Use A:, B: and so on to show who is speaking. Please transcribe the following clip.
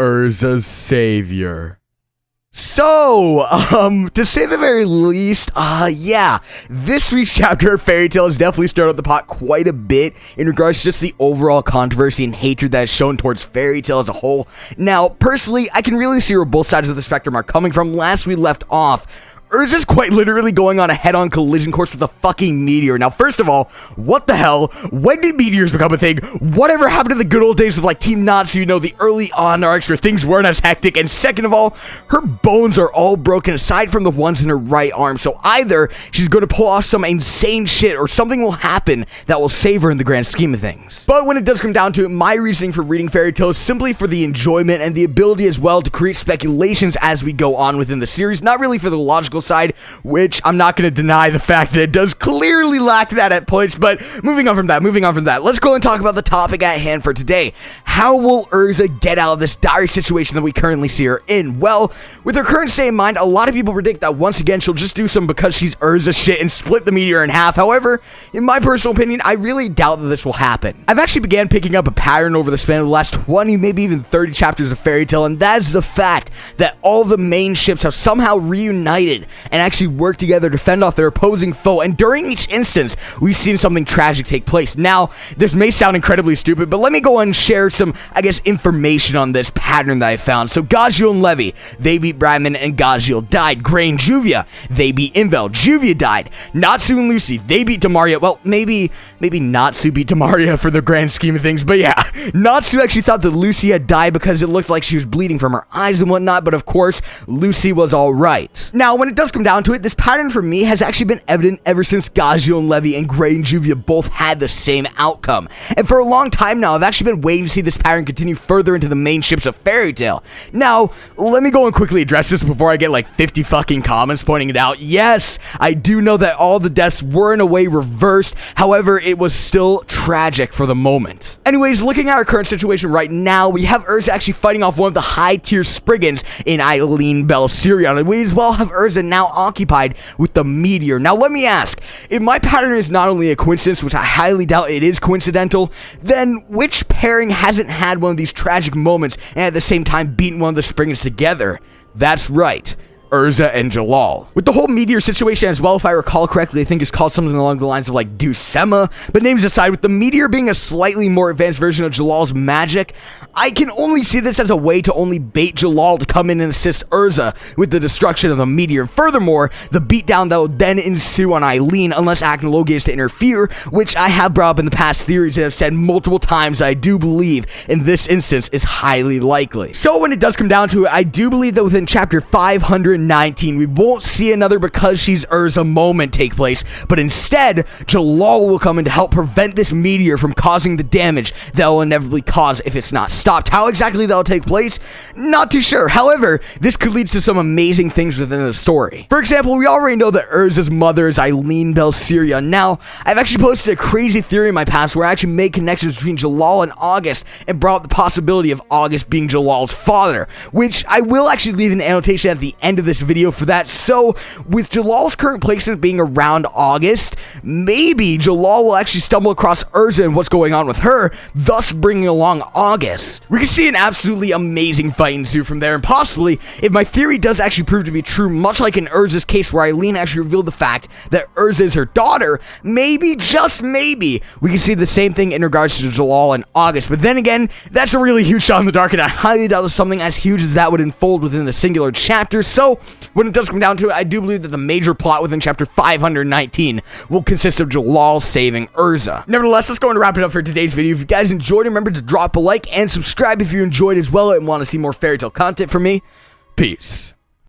A: Erza's savior. So, to say the very least, yeah, this week's chapter of Fairy Tail has definitely stirred up the pot quite a bit in regards to just the overall controversy and hatred that is shown towards Fairy Tail as a whole. Now, personally, I can really see where both sides of the spectrum are coming from. Last we left off, Erza's quite literally going on a head-on collision course with a fucking meteor. Now, first of all, what the hell? When did meteors become a thing? Whatever happened to the good old days with, like, Team Natsu, you know, the early on arcs where things weren't as hectic? And second of all, her bones are all broken aside from the ones in her right arm. So either she's going to pull off some insane shit or something will happen that will save her in the grand scheme of things. But when it does come down to it, my reasoning for reading Fairy Tail is simply for the enjoyment and the ability as well to create speculations as we go on within the series. Not really for the logical side, which I'm not going to deny the fact that it does clearly lack that at points. But moving on from that, let's go and talk about the topic at hand for today. How will Erza get out of this dire situation that we currently see her in? Well, with her current state of mind, a lot of people predict that once again she'll just do some because she's Erza shit and split the meteor in half. However, in my personal opinion, I really doubt that this will happen. I've actually began picking up a pattern over the span of the last 20, maybe even 30 chapters of Fairy Tail, and that is the fact that all the main ships have somehow reunited and actually work together to fend off their opposing foe, and during each instance, we've seen something tragic take place. Now, this may sound incredibly stupid, but let me go and share some, I guess, information on this pattern that I found. So, Gajiel and Levi, they beat Bradman, and Gajiel died. Gray and Juvia, they beat Invel. Juvia died. Natsu and Lucy, they beat Demaria. Well, maybe Natsu beat Demaria for the grand scheme of things, but yeah, Natsu actually thought that Lucy had died because it looked like she was bleeding from her eyes and whatnot, but of course, Lucy was alright. Now, when it does come down to it, this pattern for me has actually been evident ever since Gajiel and Levi and Gray and Juvia both had the same outcome. And for a long time now, I've actually been waiting to see this pattern continue further into the main ships of Fairy Tail. Now, let me go and quickly address this before I get like 50 fucking comments pointing it out. Yes, I do know that all the deaths were in a way reversed. However, it was still tragic for the moment. Anyways, looking at our current situation right now, we have Erza actually fighting off one of the high-tier Spriggans in e.n.d. Sirion, and we as well have Erza now occupied with the meteor. Now, let me ask, if my pattern is not only a coincidence, which I highly doubt it is coincidental, then which pairing hasn't had one of these tragic moments and at the same time beaten one of the Spriggans together? That's right, Erza and Jalal. With the whole meteor situation as well, if I recall correctly, I think it's called something along the lines of like Dusema, but names aside, with the meteor being a slightly more advanced version of Jalal's magic, I can only see this as a way to only bait Jalal to come in and assist Erza with the destruction of the meteor. Furthermore, the beatdown that will then ensue on Eileen unless Acnologia is to interfere, which I have brought up in the past theories and have said multiple times I do believe in this instance is highly likely. So when it does come down to it, I do believe that within chapter 519, we won't see another because she's Erza moment take place, but instead, Jalal will come in to help prevent this meteor from causing the damage that will inevitably cause if it's not stopped. How exactly that'll take place? Not too sure. However, this could lead to some amazing things within the story. For example, we already know that Erza's mother is Eileen Belsiria. Now, I've actually posted a crazy theory in my past where I actually made connections between Jalal and August and brought up the possibility of August being Jalal's father, which I will actually leave an annotation at the end of this video for that. So, with Jalal's current placement being around August, maybe Jalal will actually stumble across Erza and what's going on with her, thus bringing along August. We can see an absolutely amazing fight ensue from there, and possibly, if my theory does actually prove to be true, much like in Erza's case where Eileen actually revealed the fact that Erza is her daughter, maybe, just maybe, we can see the same thing in regards to Jalal and August. But then again, that's a really huge shot in the dark, and I highly doubt that something as huge as that would unfold within a singular chapter. So, when it does come down to it, I do believe that the major plot within chapter 519 will consist of Jalal saving Erza. Nevertheless, let's go and wrap it up for today's video. If you guys enjoyed, remember to drop a like and subscribe if you enjoyed as well and want to see more Fairy Tail content from me. Peace.